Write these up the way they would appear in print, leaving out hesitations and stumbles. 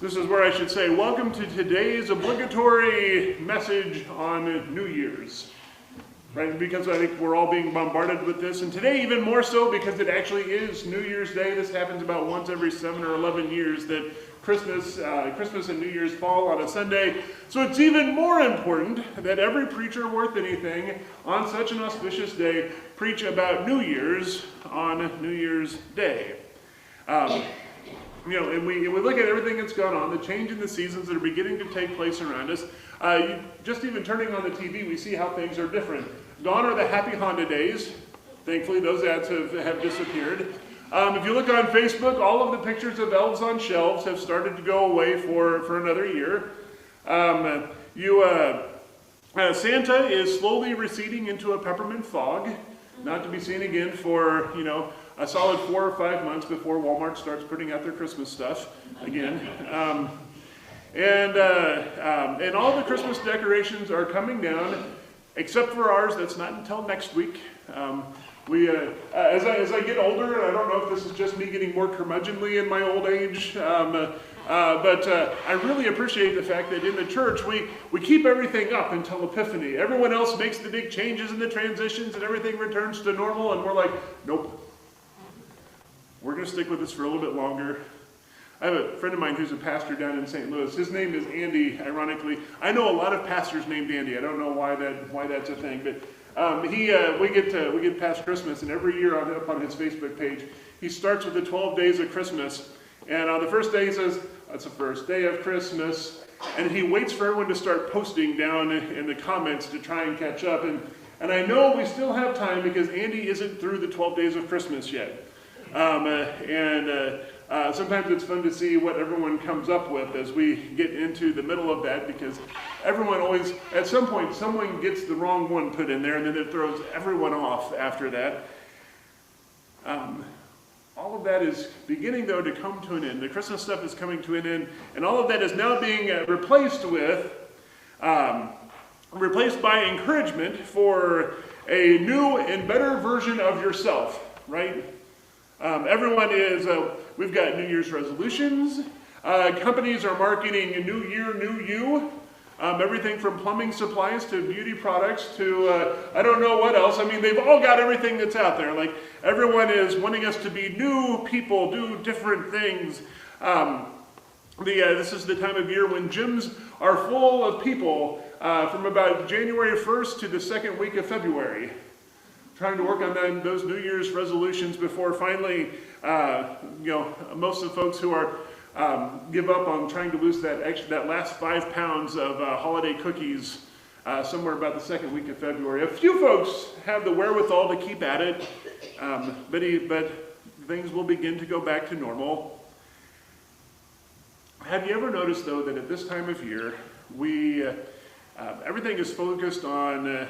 This is where I should say, welcome to today's obligatory message on New Year's. Right? Because I think we're all being bombarded with this. And today even more so because it actually is New Year's Day. This happens about once every 7 or 11 years that Christmas and New Year's fall on a Sunday. So it's even more important that every preacher worth anything on such an auspicious day preach about New Year's on New Year's Day. And we look at everything that's gone on, the change in the seasons that are beginning to take place around us. Just even turning on the TV, we see how things are different. Gone are the happy Honda days. Thankfully, those ads have disappeared. If you look on Facebook, all of the pictures of elves on shelves have started to go away for another year. Santa is slowly receding into a peppermint fog, not to be seen again for, a solid 4 or 5 months before Walmart starts putting out their Christmas stuff again. And all the Christmas decorations are coming down, except for ours. That's not until next week. As I get older, and I don't know if this is just me getting more curmudgeonly in my old age, but I really appreciate the fact that in the church we keep everything up until Epiphany. Everyone else makes the big changes and the transitions and everything returns to normal, and we're like, nope. We're going to stick with this for a little bit longer. I have a friend of mine who's a pastor down in St. Louis. His name is Andy, ironically. I know a lot of pastors named Andy. I don't know why that's a thing, but we get past Christmas, and every year up on his Facebook page, he starts with the 12 days of Christmas. And on the first day he says, that's the first day of Christmas. And he waits for everyone to start posting down in the comments to try and catch up. And I know we still have time because Andy isn't through the 12 days of Christmas yet. Sometimes it's fun to see what everyone comes up with as we get into the middle of that, because everyone always, at some point, someone gets the wrong one put in there, and then it throws everyone off after that. All of that is beginning, though, to come to an end. The Christmas stuff is coming to an end, and all of that is now being replaced by encouragement for a new and better version of yourself, right? Everyone is, we've got New Year's resolutions. Companies are marketing a new year, new you. Everything from plumbing supplies to beauty products to, I don't know what else. I mean, they've all got everything that's out there. Like, everyone is wanting us to be new people, do different things. This is the time of year when gyms are full of people from about January 1st to the second week of February. Trying to work on those New Year's resolutions before finally, most of the folks who are give up on trying to lose that last 5 pounds of holiday cookies somewhere about the second week of February. A few folks have the wherewithal to keep at it, but things will begin to go back to normal. Have you ever noticed, though, that at this time of year, everything is focused on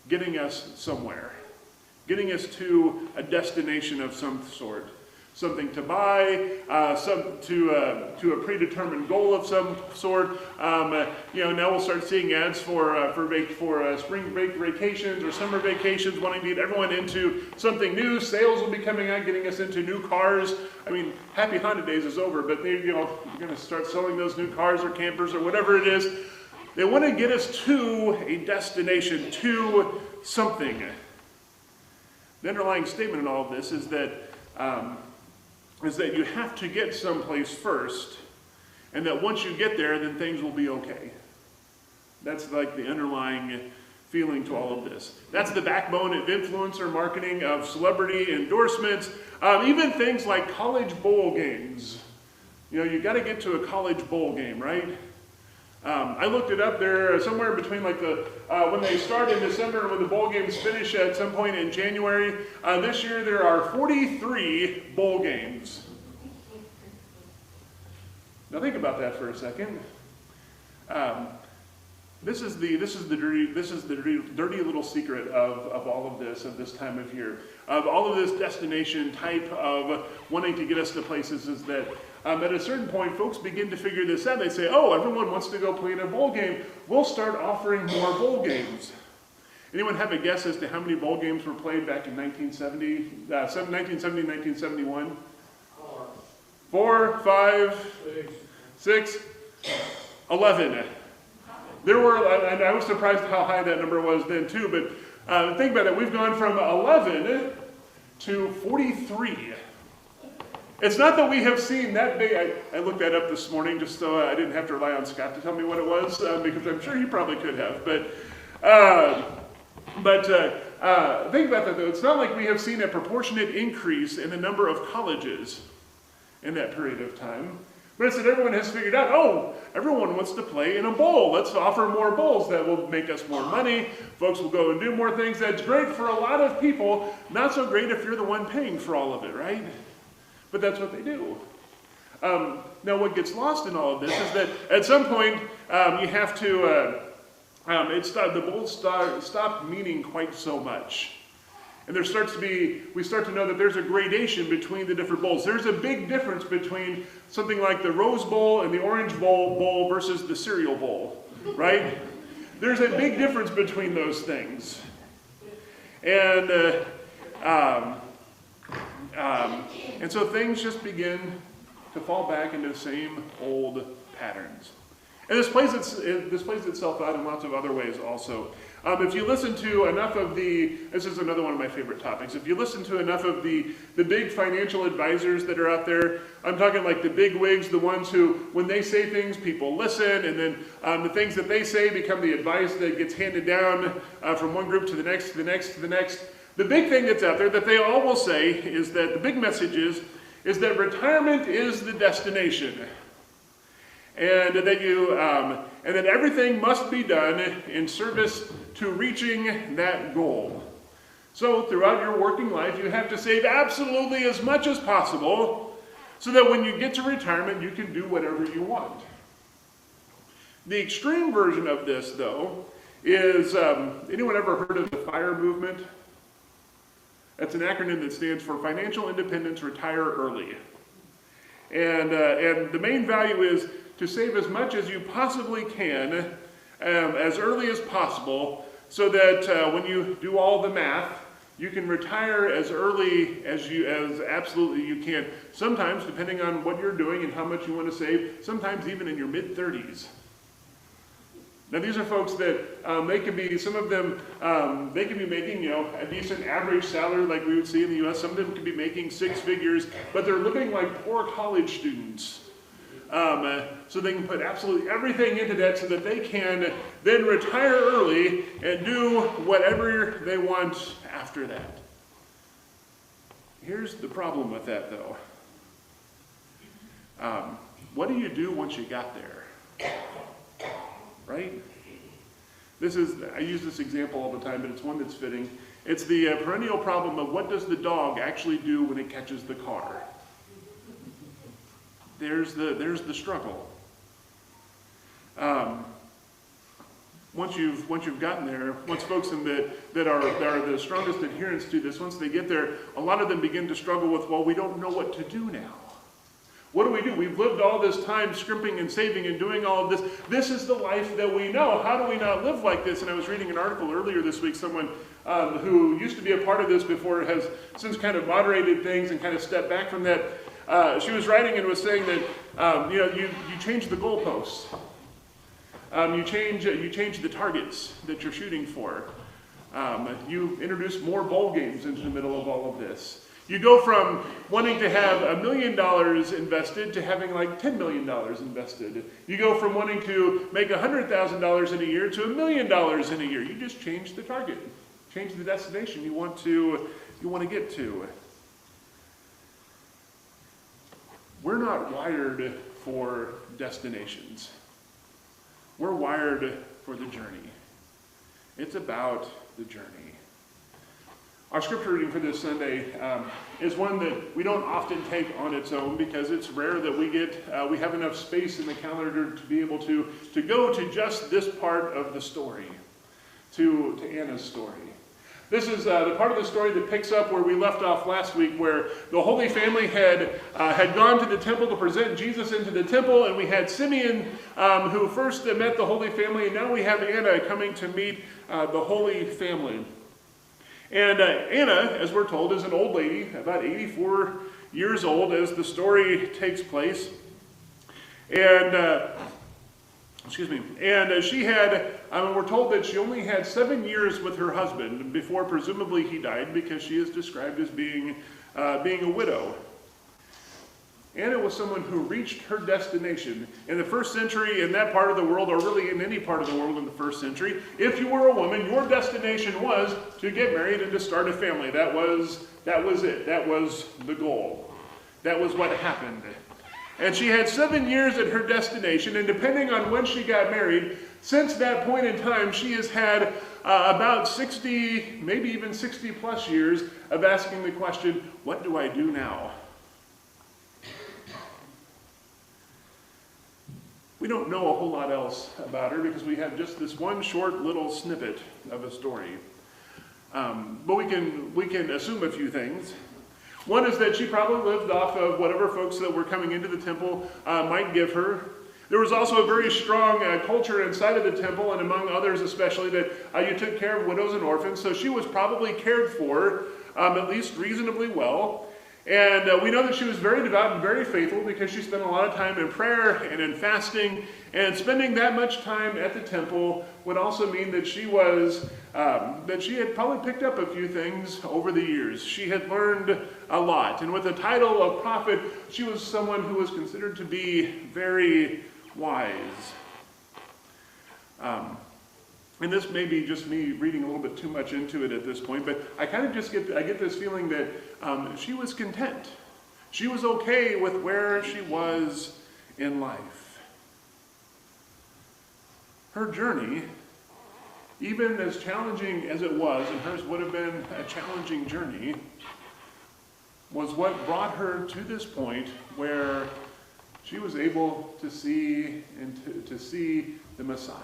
getting us somewhere? Getting us to a destination of some sort, something to buy, to a predetermined goal of some sort. Now we'll start seeing ads for spring break vacations or summer vacations, wanting to get everyone into something new. Sales will be coming out, getting us into new cars. I mean, Happy Honda days is over, but you're going to start selling those new cars or campers or whatever it is. They want to get us to a destination, to something. The underlying statement in all of this is that you have to get someplace first, and that once you get there, then things will be okay. That's like the underlying feeling to all of this. That's the backbone of influencer marketing, of celebrity endorsements, even things like college bowl games. You got to get to a college bowl game, right? I looked it up there somewhere between when they start in December and when the bowl games finish at some point in January. This year there are 43 bowl games. Now think about that for a second. This is the dirty little secret of all of this time of year, of all of this destination type of wanting to get us to places, is that at a certain point, folks begin to figure this out. They say, oh, everyone wants to go play in a bowl game. We'll start offering more bowl games. Anyone have a guess as to how many bowl games were played back in 1970, 1971? 4, 5, 6, 11. There were, and I was surprised how high that number was then too, but think about it, we've gone from 11 to 43. It's not that we have seen that big. I looked that up this morning just so I didn't have to rely on Scott to tell me what it was, because I'm sure he probably could have. But think about that though. It's not like we have seen a proportionate increase in the number of colleges in that period of time. But it's that everyone has figured out, oh, everyone wants to play in a bowl. Let's offer more bowls. That will make us more money. Folks will go and do more things. That's great for a lot of people. Not so great if you're the one paying for all of it, right? But that's what they do. Now what gets lost in all of this is that at some point you have to, the bowls stop meaning quite so much. And we start to know that there's a gradation between the different bowls. There's a big difference between something like the Rose Bowl and the Orange Bowl versus the cereal bowl, right? There's a big difference between those things. And so things just begin to fall back into the same old patterns. And this plays itself out in lots of other ways also. If you listen to enough of this is another one of my favorite topics, if you listen to enough of the big financial advisors that are out there, I'm talking like the big wigs, the ones who, when they say things, people listen, and then the things that they say become the advice that gets handed down from one group to the next, to the next, to the next. The big thing that's out there that they all will say is that the big message is that retirement is the destination. And that everything must be done in service to reaching that goal. So throughout your working life, you have to save absolutely as much as possible so that when you get to retirement, you can do whatever you want. The extreme version of this, though, is, anyone ever heard of the FIRE movement? That's an acronym that stands for Financial Independence, Retire Early. And the main value is to save as much as you possibly can as early as possible so that when you do all the math, you can retire as early as absolutely you can. Sometimes, depending on what you're doing and how much you want to save, sometimes even in your mid-30s. Now these are folks that some of them, they can be making, a decent average salary like we would see in the U.S. Some of them could be making 6 figures, but they're living like poor college students. So they can put absolutely everything into that so that they can then retire early and do whatever they want after that. Here's the problem with that though. What do you do once you got there? Right? I use this example all the time, but it's one that's fitting. It's the perennial problem of what does the dog actually do when it catches the car? There's the struggle. Once you've gotten there, once folks that are the strongest adherents to this, once they get there, a lot of them begin to struggle with, well, we don't know what to do now. What do? We've lived all this time scrimping and saving and doing all of this. This is the life that we know. How do we not live like this? And I was reading an article earlier this week, someone who used to be a part of this before has since kind of moderated things and kind of stepped back from that. She was writing and was saying that you change the goalposts. You change the targets that you're shooting for. You introduce more bowl games into the middle of all of this. You go from wanting to have $1 million invested to having like $10 million invested. You go from wanting to make $100,000 in a year to $1 million in a year. You just change the target, change the destination you want to get to. We're not wired for destinations. We're wired for the journey. It's about the journey. Our scripture reading for this Sunday is one that we don't often take on its own because it's rare that we have enough space in the calendar to be able to go to just this part of the story, to Anna's story. This is the part of the story that picks up where we left off last week, where the Holy Family had gone to the temple to present Jesus into the temple, and we had Simeon who first met the Holy Family, and now we have Anna coming to meet the Holy Family. And Anna, as we're told, is an old lady, about 84 years old as the story takes place. And, and she had, we're told that she only had 7 years with her husband before presumably he died, because she is described as being a widow. Anna was someone who reached her destination. In the first century, in that part of the world, or really in any part of the world in the first century, if you were a woman, your destination was to get married and to start a family. That was it. That was the goal. That was what happened. And she had 7 years at her destination, and depending on when she got married, since that point in time, she has had about 60, maybe even 60 plus years of asking the question, what do I do now? We don't know a whole lot else about her because we have just this one short little snippet of a story. But we can assume a few things. One is that she probably lived off of whatever folks that were coming into the temple might give her. There was also a very strong culture inside of the temple, and among others especially, that you took care of widows and orphans. So she was probably cared for, at least reasonably well. And we know that she was very devout and very faithful because she spent a lot of time in prayer and in fasting. And spending that much time at the temple would also mean that she had probably picked up a few things over the years. She had learned a lot. And with the title of prophet, she was someone who was considered to be very wise. And this may be just me reading a little bit too much into it at this point, but I kind of just get this feeling that she was content. She was okay with where she was in life. Her journey, even as challenging as it was, and hers would have been a challenging journey, was what brought her to this point where she was able to see to see the Messiah.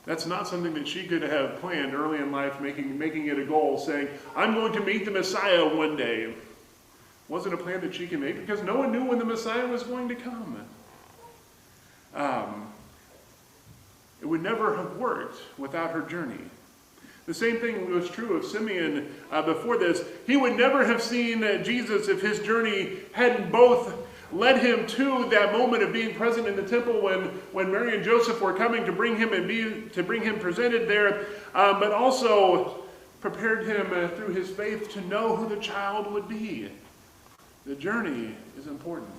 That's not something that she could have planned early in life, making it a goal, saying, I'm going to meet the Messiah one day. It wasn't a plan that she could make because no one knew when the Messiah was going to come. It would never have worked without her journey. The same thing was true of Simeon before this. He would never have seen Jesus if his journey hadn't both led him to that moment of being present in the temple when Mary and Joseph were coming to bring him presented there, but also prepared him through his faith to know who the child would be. The journey is important.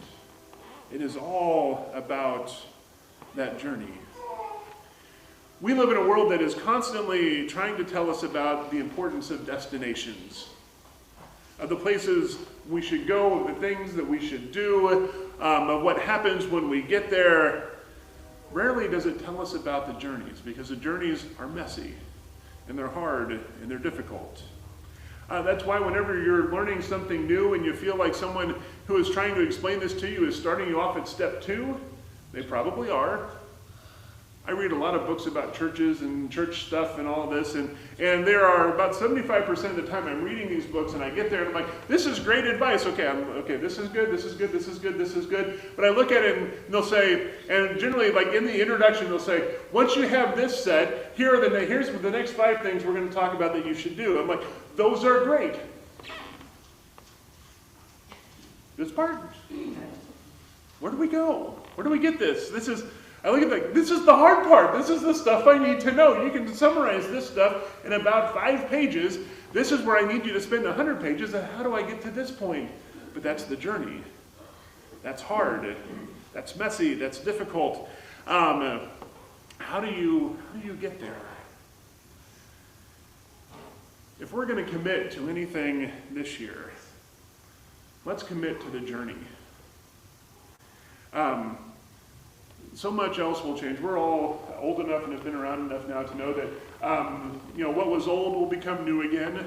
It is all about that journey. We live in a world that is constantly trying to tell us about the importance of destinations, of the places we should go, of the things that we should do, of what happens when we get there. Rarely does it tell us about the journeys, because the journeys are messy, and they're hard, and they're difficult. That's why whenever you're learning something new and you feel like someone who is trying to explain this to you is starting you off at step 2, they probably are. I read a lot of books about churches and church stuff and all of this, and there are about 75% of the time I'm reading these books and I get there and I'm like, this is great advice. Okay, this is good, this is good, this is good, this is good. But I look at it and they'll say, and generally like in the introduction they'll say, once you have this set, here's the next 5 things we're going to talk about that you should do. I'm like, those are great. This part, where do we go? Where do we get this? I look at like, this is the hard part. This is the stuff I need to know. You can summarize this stuff in about 5 pages. This is where I need you to spend 100 pages. And how do I get to this point? But that's the journey. That's hard. That's messy. That's difficult. How do you get there? If we're going to commit to anything this year, let's commit to the journey. So much else will change. We're all old enough and have been around enough now to know that, what was old will become new again.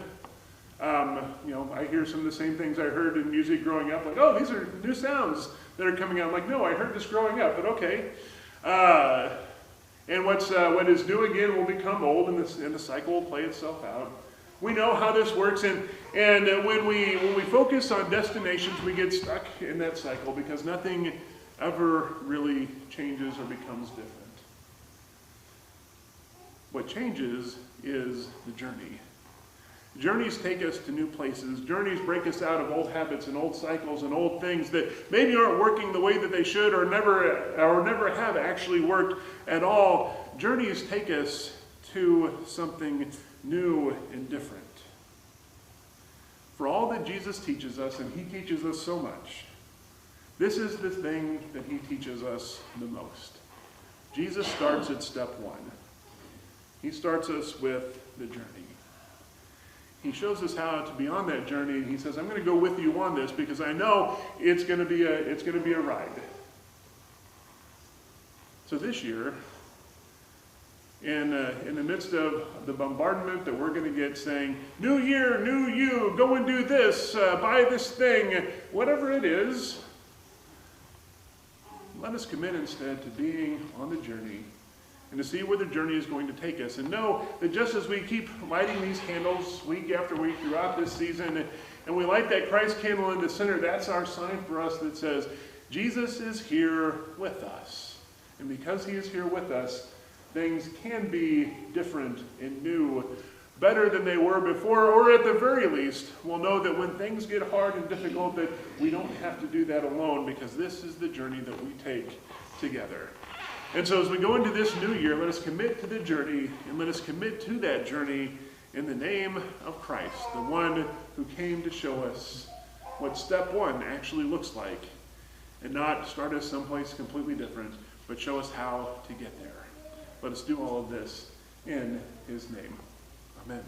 I hear some of the same things I heard in music growing up, like, oh, these are new sounds that are coming out. I'm like, no, I heard this growing up, but okay. And what is new again will become old, and the cycle will play itself out. We know how this works, and when we focus on destinations, we get stuck in that cycle because nothing ever really changes or becomes different. What changes is the journey. Journeys take us to new places. Journeys break us out of old habits and old cycles and old things that maybe aren't working the way that they should or never have actually worked at all. Journeys take us to something new and different. For all that Jesus teaches us, and he teaches us so much, this is the thing that he teaches us the most. Jesus starts at step one. He starts us with the journey. He shows us how to be on that journey, and he says, I'm going to go with you on this because I know it's going to be a ride. So this year, in the midst of the bombardment that we're going to get saying, new year, new you, go and do this, buy this thing, whatever it is, let us commit instead to being on the journey and to see where the journey is going to take us. And know that just as we keep lighting these candles week after week throughout this season, and we light that Christ candle in the center, that's our sign for us that says, Jesus is here with us. And because he is here with us, things can be different and new, better than they were before, or at the very least, we'll know that when things get hard and difficult, that we don't have to do that alone, because this is the journey that we take together. And so as we go into this new year, let us commit to the journey, and let us commit to that journey in the name of Christ, the one who came to show us what step one actually looks like, and not start us someplace completely different, but show us how to get there. Let us do all of this in his name. Amen.